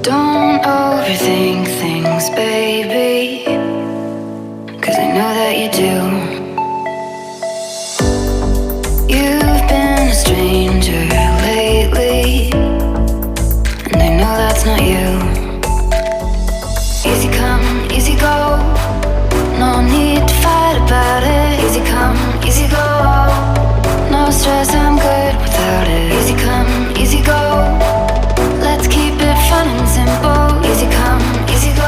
Don't overthink things, baby, 'cause I know that you do. You've been a stranger lately, and I know that's not you. Easy come, easy go, no need to fight about it. Easy come, easy go, no stress, I'm good without it. Easy come, easy go, let's keep it fun and simple. Easy come, easy go.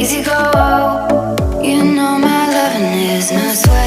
Easy go, you know my loving is no sweat.